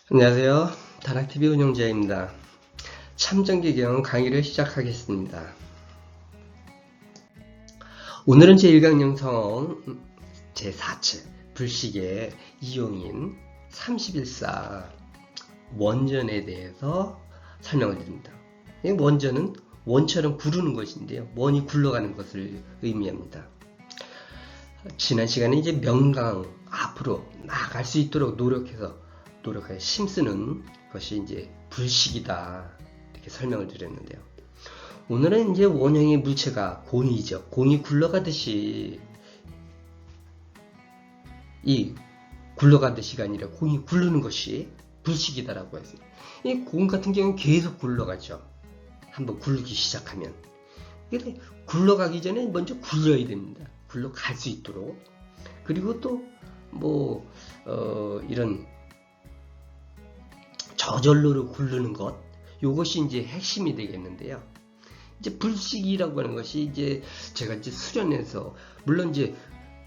안녕하세요. 다락TV 운영자입니다. 참전기경 강의를 시작하겠습니다. 오늘은 제1강령성 제4책 불식의 이용인 31사 원전에 대해서 설명을 드립니다. 원전은 원처럼 구르는 것인데요. 원이 굴러가는 것을 의미합니다. 지난 시간에 이제 명강 앞으로 나아갈 수 있도록 노력하여 힘쓰는 것이 이제 불식이다 이렇게 설명을 드렸는데요. 오늘은 이제 원형의 물체가 공이죠. 공이 굴러가듯이 굴러가듯이가 아니라 공이 굴르는 것이 불식이다라고 했습니다. 이 공 같은 경우는 계속 굴러가죠. 한번 굴르기 시작하면. 근데 굴러가기 전에 먼저 굴려야 됩니다. 굴러갈 수 있도록. 그리고 또 이런 저절로 굴르는 것, 요것이 이제 핵심이 되겠는데요. 이제 불식이라고 하는 것이 이제 제가 이제 수련해서 물론 이제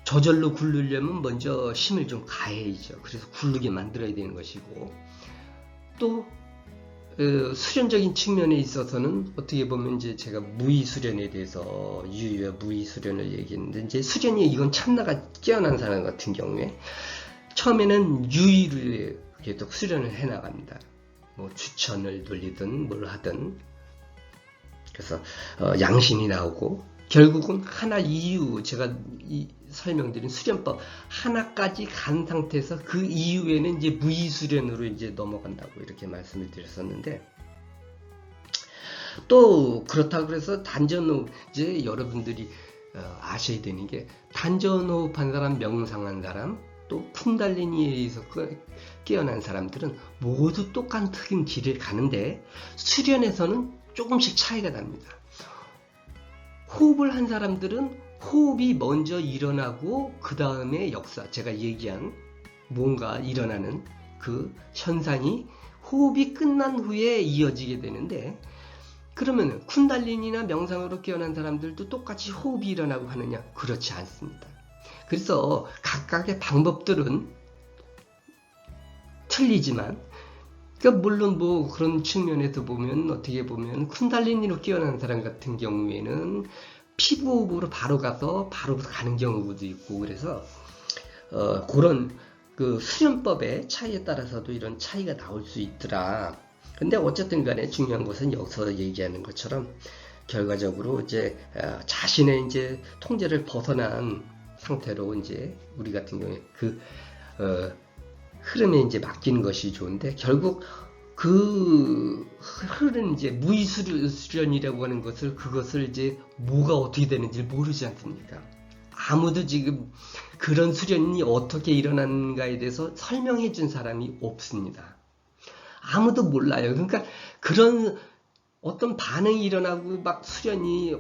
저절로 굴르려면 먼저 힘을 좀 가해야죠. 그래서 굴르게 만들어야 되는 것이고, 또 수련적인 측면에 있어서는 어떻게 보면 이제 제가 무의 수련에 대해서 유의와 무의 수련을 얘기했는데, 이제 수련이 이건 참나가 깨어난 사람 같은 경우에 처음에는 유의를 계속 수련을 해 나갑니다. 추천을 돌리든 뭘 하든. 그래서 양심이 나오고 결국은 하나 이유, 제가 설명드린 수련법 하나까지 간 상태에서 그 이후에는 이제 무의수련으로 이제 넘어간다고 이렇게 말씀을 드렸었는데, 또 그렇다고 해서 단전호흡, 이제 여러분들이 아셔야 되는 게 단전호흡한 사람, 명상한 사람, 또 쿤달리니에 의해서 깨어난 사람들은 모두 똑같은 길을 가는데 수련에서는 조금씩 차이가 납니다. 호흡을 한 사람들은 호흡이 먼저 일어나고 그 다음에 역사, 제가 얘기한 뭔가 일어나는 그 현상이 호흡이 끝난 후에 이어지게 되는데, 그러면 쿤달리니나 명상으로 깨어난 사람들도 똑같이 호흡이 일어나고 하느냐? 그렇지 않습니다. 그래서 각각의 방법들은 틀리지만, 그러니까 물론 그런 측면에서 보면 어떻게 보면 쿤달리니로 깨어난 사람 같은 경우에는 피부호흡으로 바로 가서 바로 가는 경우도 있고, 그래서 그런 그 수련법의 차이에 따라서도 이런 차이가 나올 수 있더라. 근데 어쨌든 간에 중요한 것은 여기서 얘기하는 것처럼 결과적으로 이제 자신의 이제 통제를 벗어난 상태로 이제 우리 같은 경우에 그 흐름에 이제 맡기는 것이 좋은데, 결국 그 흐름 이제 무의수련이라고 하는 그것을 이제 뭐가 어떻게 되는지 모르지 않습니까? 아무도 지금 그런 수련이 어떻게 일어나는가에 대해서 설명해 준 사람이 없습니다. 아무도 몰라요. 그러니까 그런 어떤 반응이 일어나고 막 수련이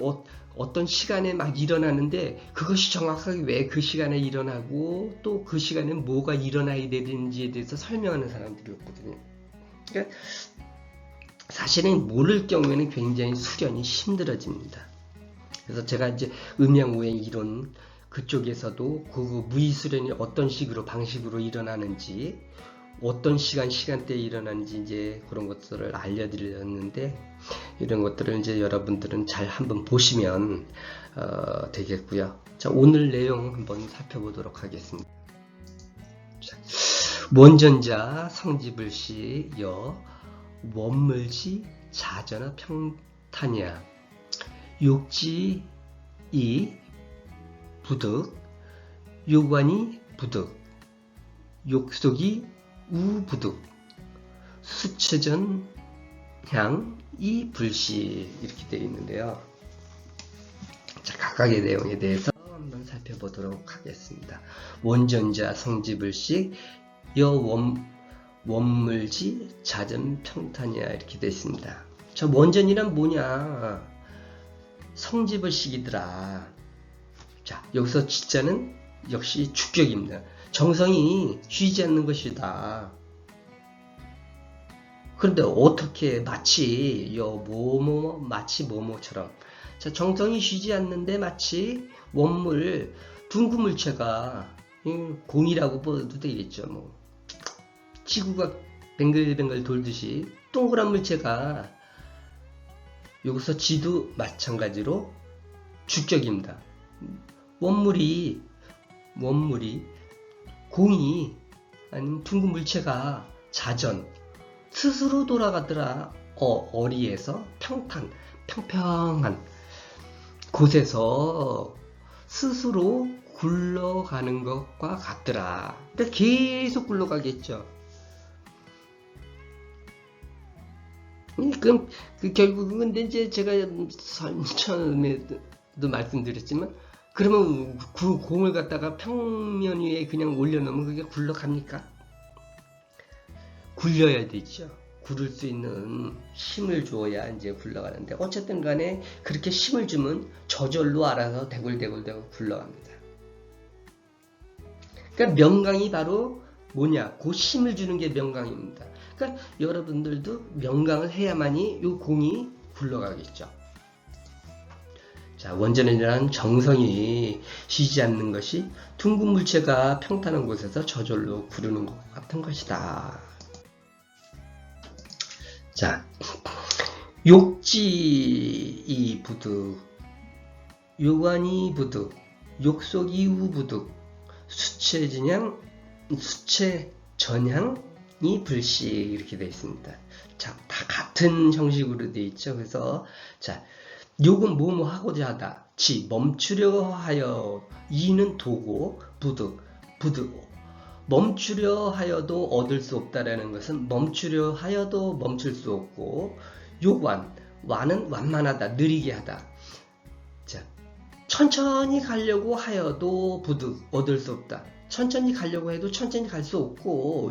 어떤 시간에 막 일어나는데, 그것이 정확하게 왜 그 시간에 일어나고 또 그 시간에 뭐가 일어나야 되는지에 대해서 설명하는 사람들이 없거든요. 그러니까 사실은 모를 경우에는 굉장히 수련이 힘들어집니다. 그래서 제가 이제 음양오행 이론 그쪽에서도 그 무의수련이 어떤 식으로 방식으로 일어나는지, 어떤 시간대에 일어나는지 이제 그런 것들을 알려드렸는데, 이런 것들을 이제 여러분들은 잘 한번 보시면 되겠고요. 자, 오늘 내용 한번 살펴보도록 하겠습니다. 자, 원전자 성지불시 여 원물지 자전하 평탄이야 욕지 이 부득 요관이 부득 욕속이 우부득 수체전 향 이 불시 이렇게 되어 있는데요. 자, 각각의 내용에 대해서 한번 살펴보도록 하겠습니다. 원전자 성지불식 여 원물지 자전 평탄이야 이렇게 되어 있습니다. 자, 원전이란 뭐냐? 성지불식이더라. 자, 여기서 지자는 역시 주격입니다. 정성이 쉬지 않는 것이다. 그런데 어떻게 마치 마치 뭐뭐처럼, 자, 정성이 쉬지 않는데 마치 원물 둥근 물체가 공이라고 봐도 되겠죠. 지구가 뱅글뱅글 돌듯이 동그란 물체가 여기서 지도 마찬가지로 주격입니다. 원물이 공이 아니면 둥근 물체가 자전 스스로 돌아가더라. 어리에서 평평한 곳에서 스스로 굴러가는 것과 같더라. 그러니까 계속 굴러가겠죠. 그럼 결국은 근데 이제 제가 처음에도 말씀드렸지만 그러면 그 공을 갖다가 평면 위에 그냥 올려놓으면 그게 굴러갑니까? 굴려야 되죠. 구를 수 있는 힘을 줘야 이제 굴러가는데 어쨌든 간에 그렇게 힘을 주면 저절로 알아서 대굴대굴 굴러갑니다. 그러니까 명강이 바로 뭐냐? 그 힘을 주는 게 명강입니다. 그러니까 여러분들도 명강을 해야만이 이 공이 굴러가겠죠. 자, 원전이라는 정성이 쉬지 않는 것이 둥근 물체가 평탄한 곳에서 저절로 구르는 것 같은 것이다. 자, 욕지 부득, 요관이 부득, 욕속 이후 부득, 수체 전향이 불시 이렇게 되어 있습니다. 자, 다 같은 형식으로 되어 있죠. 그래서 자, 욕은 뭐뭐 하고자 하다. 멈추려 하여. 이는 도고 부득 멈추려 하여도 얻을 수 없다라는 것은 멈추려 하여도 멈출 수 없고, 완은 완만하다, 느리게 하다. 자, 천천히 가려고 하여도 부득 얻을 수 없다. 천천히 가려고 해도 천천히 갈 수 없고,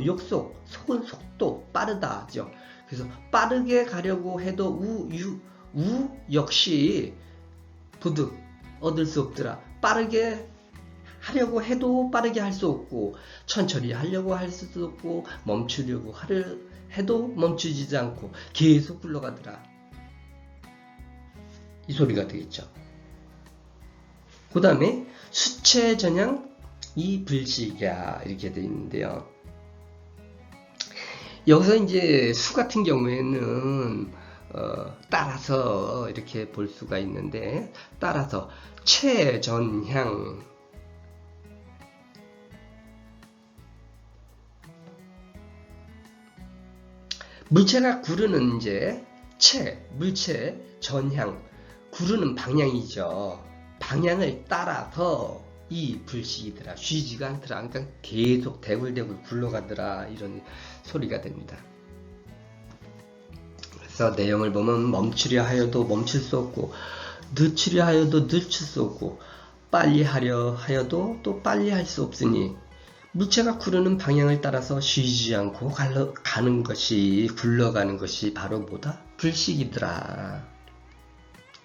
속은 속도 빠르다죠. 그래서 빠르게 가려고 해도 우 역시 부득 얻을 수 없더라. 빠르게 하려고 해도 빠르게 할 수 없고, 천천히 하려고 할 수도 없고, 멈추려고 해도 멈추지 않고 계속 굴러가더라. 이 소리가 되겠죠. 그 다음에 수체전향 이 불식이야 이렇게 되어 있는데요. 여기서 이제 수 같은 경우에는 따라서 이렇게 볼 수가 있는데, 따라서 체전향, 물체가 구르는 이제 물체 전향, 구르는 방향이죠. 방향을 따라서 이 불식이더라. 쉬지가 않더라. 그러니까 계속 대굴대굴 굴러가더라. 이런 소리가 됩니다. 그래서 내용을 보면 멈추려 하여도 멈출 수 없고, 늦추려 하여도 늦출 수 없고, 빨리 하려 하여도 또 빨리 할 수 없으니, 물체가 구르는 방향을 따라서 쉬지 않고 가는 것이, 굴러가는 것이 바로 뭐다? 불식이더라.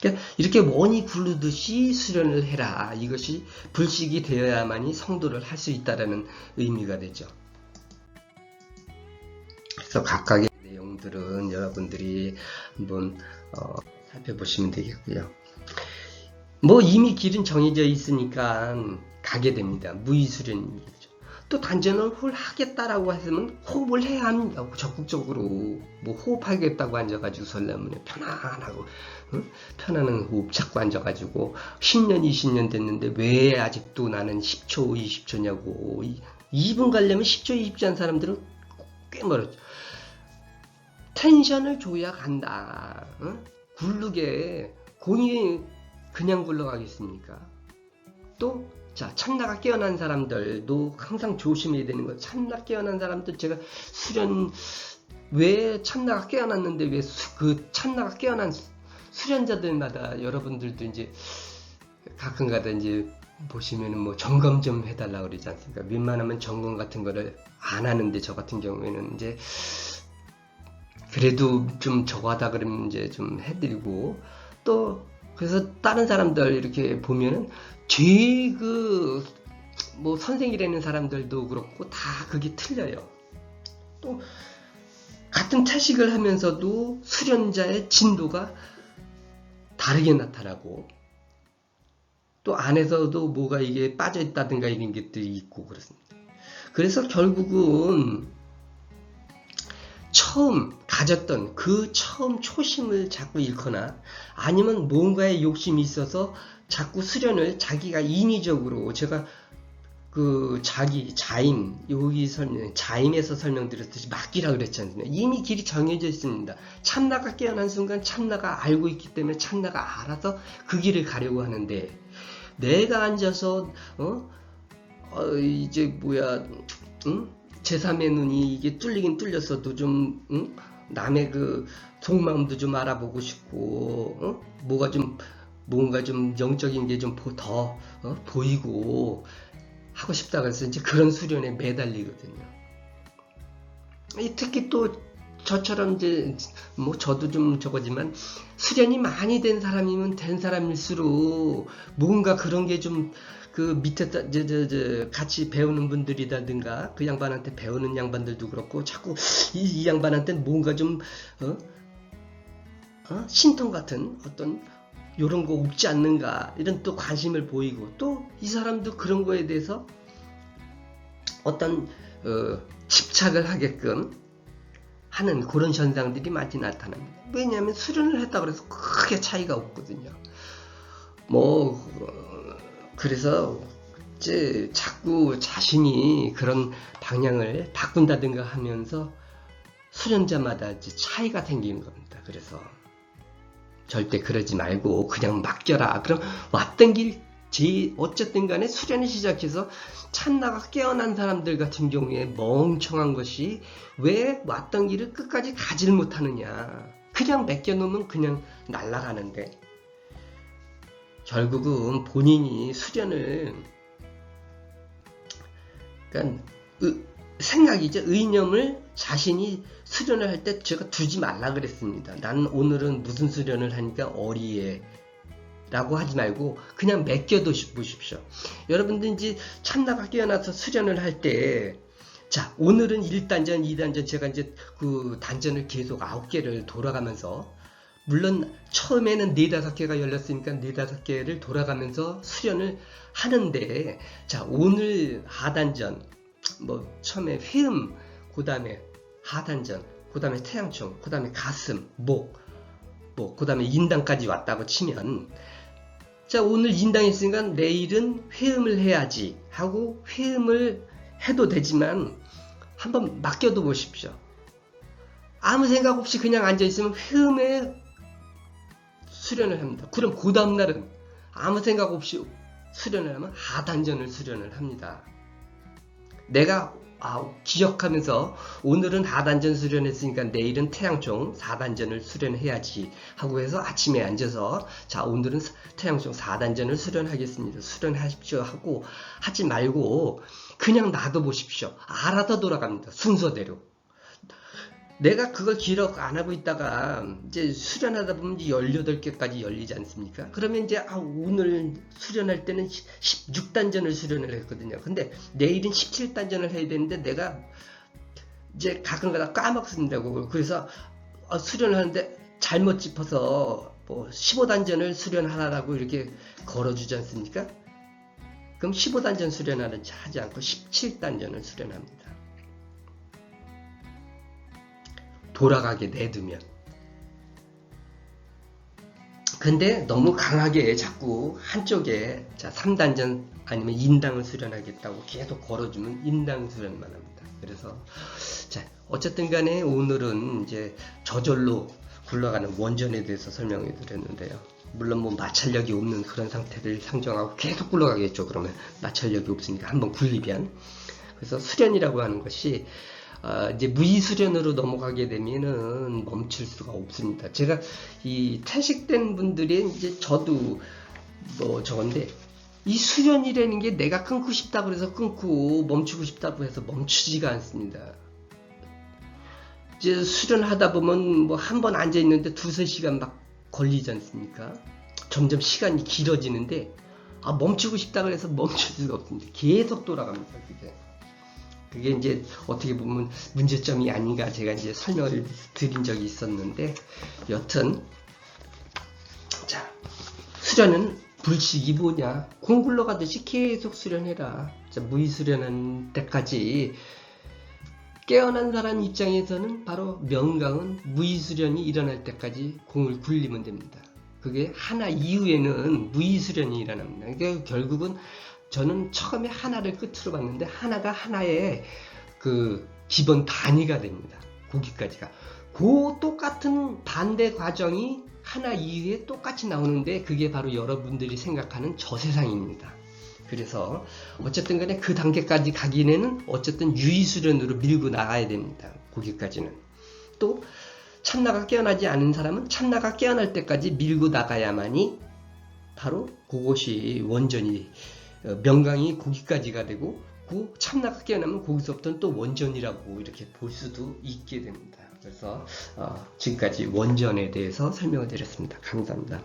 그러니까 이렇게 원이 구르듯이 수련을 해라. 이것이 불식이 되어야만이 성도를 할 수 있다는 의미가 되죠. 그래서 각각의 내용들은 여러분들이 한번 살펴보시면 되겠고요. 뭐 이미 길은 정해져 있으니까 가게 됩니다. 무의수련이죠. 또 단전을 하겠다라고 했으면 호흡을 해야 합니다. 적극적으로 뭐 호흡하겠다고 앉아가지고 설레면 편안하고 편안한 호흡 잡고 앉아가지고 10년 20년 됐는데 왜 아직도 나는 10초 20초냐고. 2분 가려면 10초 20초 한 사람들은 꽤 멀었죠. 텐션을 줘야 간다. 굴르게 공이 그냥 굴러가겠습니까? 또 자, 참나가 깨어난 사람들도 항상 조심해야 되는 거. 참나 깨어난 사람들, 제가 수련, 왜 참나가 깨어났는데 왜 그 참나가 깨어난 수련자들마다 여러분들도 이제 가끔가다 이제 보시면은 뭐 점검 좀 해달라고 그러지 않습니까? 웬만하면 점검 같은 거를 안 하는데, 저 같은 경우에는 이제 그래도 좀 저거 하다 그러면 이제 좀 해드리고, 또 그래서 다른 사람들 이렇게 보면은 뭐 선생이라는 사람들도 그렇고 다 그게 틀려요. 또 같은 태식을 하면서도 수련자의 진도가 다르게 나타나고, 또 안에서도 뭐가 이게 빠져 있다든가 이런 것들이 있고 그렇습니다. 그래서 결국은 처음 가졌던 그 처음 초심을 자꾸 잃거나 아니면 뭔가에 욕심이 있어서 자꾸 수련을 자기가 인위적으로 제가 그 자임 여기 자임에서 설명드렸듯이 맡기라 그랬지 않습니까? 이미 길이 정해져 있습니다. 참나가 깨어난 순간 참나가 알고 있기 때문에 참나가 알아서 그 길을 가려고 하는데 내가 앉아서 이제 뭐야 제3의 눈이 이게 뚫리긴 뚫렸어도 좀 남의 그 속마음도 좀 알아보고 싶고 뭔가 좀 영적인 게 좀 더 보이고 하고 싶다 그래서 이제 그런 수련에 매달리거든요. 특히 또 저처럼 이제 뭐 저도 좀 저거지만 수련이 많이 된 사람이면 된 사람일수록 뭔가 그런 게 좀 그 밑에 같이 배우는 분들이라든가 그 양반한테 배우는 양반들도 그렇고 자꾸 이 양반한테 뭔가 좀 신통 같은 어떤 요런 거 없지 않는가 이런 또 관심을 보이고 또 이 사람도 그런 거에 대해서 어떤 집착을 하게끔 하는 그런 현상들이 많이 나타납니다. 왜냐하면 수련을 했다고 해서 크게 차이가 없거든요. 그래서 이제 자꾸 자신이 그런 방향을 바꾼다든가 하면서 수련자마다 이제 차이가 생기는 겁니다. 그래서 절대 그러지 말고 그냥 맡겨라. 그럼 왔던 길 어쨌든 간에 수련을 시작해서 참나가 깨어난 사람들 같은 경우에 멍청한 것이 왜 왔던 길을 끝까지 가지를 못하느냐. 그냥 맡겨놓으면 그냥 날아가는데 결국은 본인이 수련을 그러니까 생각이죠. 의념을 자신이 수련을 할 때 제가 두지 말라 그랬습니다. 나는 오늘은 무슨 수련을 하니까 어리에 라고 하지 말고 그냥 맡겨두십시오. 여러분들 이제 참나가 깨어나서 수련을 할 때 자 오늘은 1단전, 2단전 제가 이제 그 단전을 계속 9개를 돌아가면서 물론 처음에는 4-5개가 열렸으니까 4-5개를 돌아가면서 수련을 하는데 자 오늘 하단전 뭐 처음에 회음 그 다음에 하단전 그 다음에 태양총 그 다음에 가슴 목 그 다음에 인당까지 왔다고 치면 자 오늘 인당했으니까 내일은 회음을 해야지 하고 회음을 해도 되지만 한번 맡겨도 보십시오. 아무 생각 없이 그냥 앉아있으면 회음에 수련을 합니다. 그럼 그 다음날은 아무 생각 없이 수련을 하면 하단전을 수련을 합니다. 내가 기억하면서 오늘은 하단전 수련했으니까 내일은 태양총 4단전을 수련해야지 하고 해서 아침에 앉아서 자 오늘은 태양총 4단전을 수련하겠습니다. 수련하십시오 하고 하지 말고 그냥 놔둬보십시오. 알아서 돌아갑니다. 순서대로. 내가 그걸 기록 안 하고 있다가 이제 수련하다 보면 이제 18개까지 열리지 않습니까? 그러면 이제 오늘 수련할 때는 16단전을 수련을 했거든요. 근데 내일은 17단전을 해야 되는데 내가 이제 가끔가다 까먹습니다. 그래서 수련을 하는데 잘못 짚어서 뭐 15단전을 수련하라고 이렇게 걸어주지 않습니까? 그럼 15단전 수련하는지 하지 않고 17단전을 수련합니다. 돌아가게 내두면. 근데 너무 강하게 자꾸 한쪽에 자 3단전 아니면 인당을 수련하겠다고 계속 걸어주면 인당 수련만 합니다. 그래서 자 어쨌든 간에 오늘은 이제 저절로 굴러가는 원전에 대해서 설명해 드렸는데요. 물론 뭐 마찰력이 없는 그런 상태를 상정하고 계속 굴러가겠죠. 그러면 마찰력이 없으니까 한번 굴리면. 그래서 수련이라고 하는 것이 이제 무의수련으로 넘어가게 되면은 멈출 수가 없습니다. 제가 이 퇴직된 분들이 이제 저도 뭐 저건데 이 수련이라는 게 내가 끊고 싶다고 해서 끊고 멈추고 싶다고 해서 멈추지가 않습니다. 이제 수련하다 보면 뭐 한 번 앉아 있는데 2-3시간 막 걸리지 않습니까? 점점 시간이 길어지는데 멈추고 싶다고 해서 멈출 수가 없습니다. 계속 돌아갑니다. 그게 이제 어떻게 보면 문제점이 아닌가 제가 이제 설명을 드린 적이 있었는데 여튼 자 수련은 불식이 뭐냐 공 굴러가듯이 계속 수련해라. 자, 무의 수련한 때까지 깨어난 사람 입장에서는 바로 명강은 무의수련이 일어날 때까지 공을 굴리면 됩니다. 그게 하나 이후에는 무의수련이 일어납니다. 그러니까 결국은 저는 처음에 하나를 끝으로 봤는데 하나가 하나의 그 기본 단위가 됩니다. 거기까지가. 그 똑같은 반대 과정이 하나 이후에 똑같이 나오는데 그게 바로 여러분들이 생각하는 저 세상입니다. 그래서 어쨌든 간에 그 단계까지 가기에는 어쨌든 유의수련으로 밀고 나가야 됩니다. 거기까지는. 또 참나가 깨어나지 않은 사람은 참나가 깨어날 때까지 밀고 나가야만이 바로 그것이 원전이 명강이 거기까지가 되고 그 참나가 깨어나면 거기서부터는 또 원전이라고 이렇게 볼 수도 있게 됩니다. 그래서 지금까지 원전에 대해서 설명을 드렸습니다. 감사합니다.